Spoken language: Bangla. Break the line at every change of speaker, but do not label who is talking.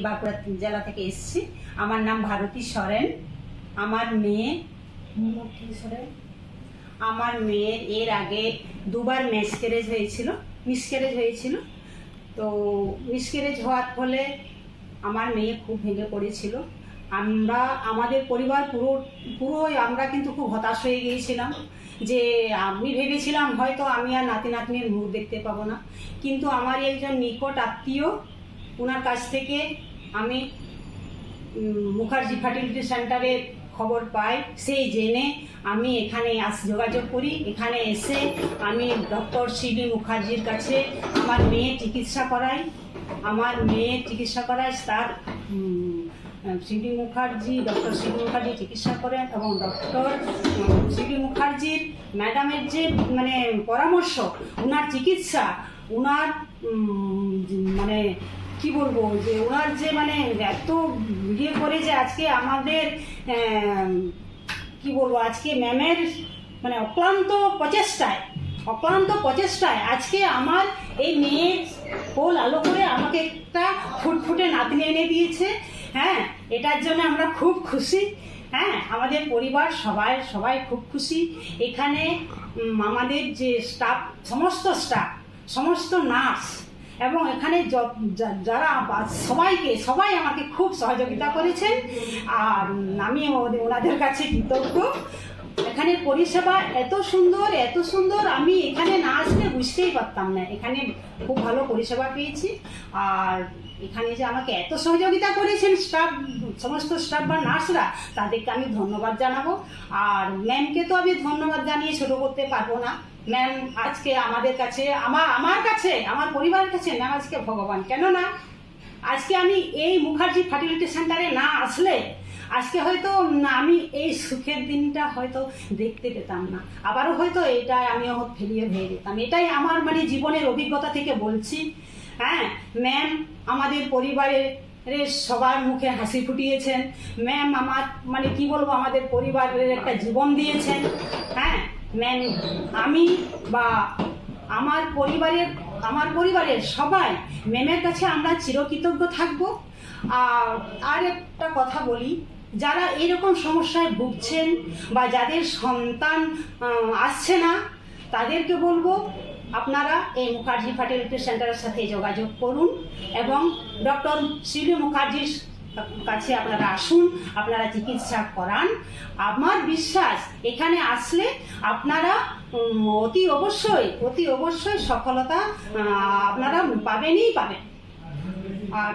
বাঁকুড়া জেলা থেকে এসেছি। আমার নাম ভারতী সরেন। আমার মেয়ে আমার মেয়ের এর আগে দুবার মিসক্যারেজ হয়েছিল। তো মিসক্যারেজ হওয়ার ফলে আমার মেয়ে খুব ভেঙে পড়েছিল। আমাদের পরিবার পুরোই আমরা কিন্তু খুব হতাশ হয়ে গিয়েছিলাম যে আমি ভেবেছিলাম হয়তো আমি আর নাতি নাতনির মুখ দেখতে পাবো না। কিন্তু আমার একজন নিকট আত্মীয়, ওনার কাছ থেকে আমি মুখার্জি ফার্টিলিটি সেন্টারের খবর পাই। সেই জেনে আমি এখানে যোগাযোগ করি। এখানে এসে আমি ডক্টর সিডি মুখার্জির কাছে আমার মেয়ে চিকিৎসা করাই। তার ডক্টর সিডি মুখার্জি চিকিৎসা করেন এবং ডক্টর সিডি মুখার্জির ম্যাডামের যে পরামর্শ, ওনার চিকিৎসা, ওনার কি বলবো, যে ওনার যে এত ইয়ে করে যে আজকে আমাদের কি বলবো, আজকে ম্যামের অক্লান্ত প্রচেষ্টায় আজকে আমার এই মেয়ের কোল আলো করে আমাকে একটা ফুটফুটে নাতনি এনে দিয়েছে। হ্যাঁ, এটার জন্য আমরা খুব খুশি। হ্যাঁ, আমাদের পরিবার সবাই খুব খুশি। এখানে আমাদের যে সমস্ত নার্স এবং এখানে যারা সবাই আমাকে খুব সহযোগিতা করেছেন, আর আমি ওনাদের কাছে কৃতজ্ঞ। এখানে পরিষেবা এত সুন্দর, আমি এখানে না আসলে বুঝতেই পারতাম না। এখানে খুব ভালো পরিষেবা পেয়েছি। আর এখানে যে আমাকে এত সহযোগিতা করেছেন সমস্ত স্টাফ বা নার্সরা, তাদেরকে আমি ধন্যবাদ জানাবো। আর ম্যামকে তো আমি ধন্যবাদ জানিয়ে ছোট করতে পারবো না। ম্যাম আজকে আমাদের কাছে, আমার পরিবারের কাছে ম্যাম আজকে ভগবান। কেননা আজকে আমি এই মুখার্জি ফার্টিলিটি সেন্টারে না আসলে আজকে হয়তো আমি এই সুখের দিনটা হয়তো দেখতে পেতাম না। আবারও হয়তো এটা আমি ফেলিয়ে হয়ে যেতাম। এটাই আমার জীবনের অভিজ্ঞতা থেকে বলছি। হ্যাঁ, ম্যাম আমাদের পরিবারের সবার মুখে হাসি ফুটিয়েছেন। ম্যাম আমার কি বলবো, আমাদের পরিবারের একটা জীবন দিয়েছেন। হ্যাঁ ম্যাম, আমি বা আমার পরিবারের সবাই ম্যামের কাছে আমরা চিরকৃতজ্ঞ থাকবো। আর একটা কথা বলি, যারা এরকম সমস্যায় ভুগছেন বা যাদের সন্তান আসছে না, তাদেরকে বলবো আপনারা এই মুখার্জি ফার্টিলিটি সেন্টারের সাথে যোগাযোগ করুন এবং ডক্টর সিডি মুখার্জির কাছে আপনারা আসুন, আপনারা চিকিৎসা করান। আমার বিশ্বাস এখানে আসলে আপনারা অতি অবশ্যই সফলতা আপনারা পাবেন। আর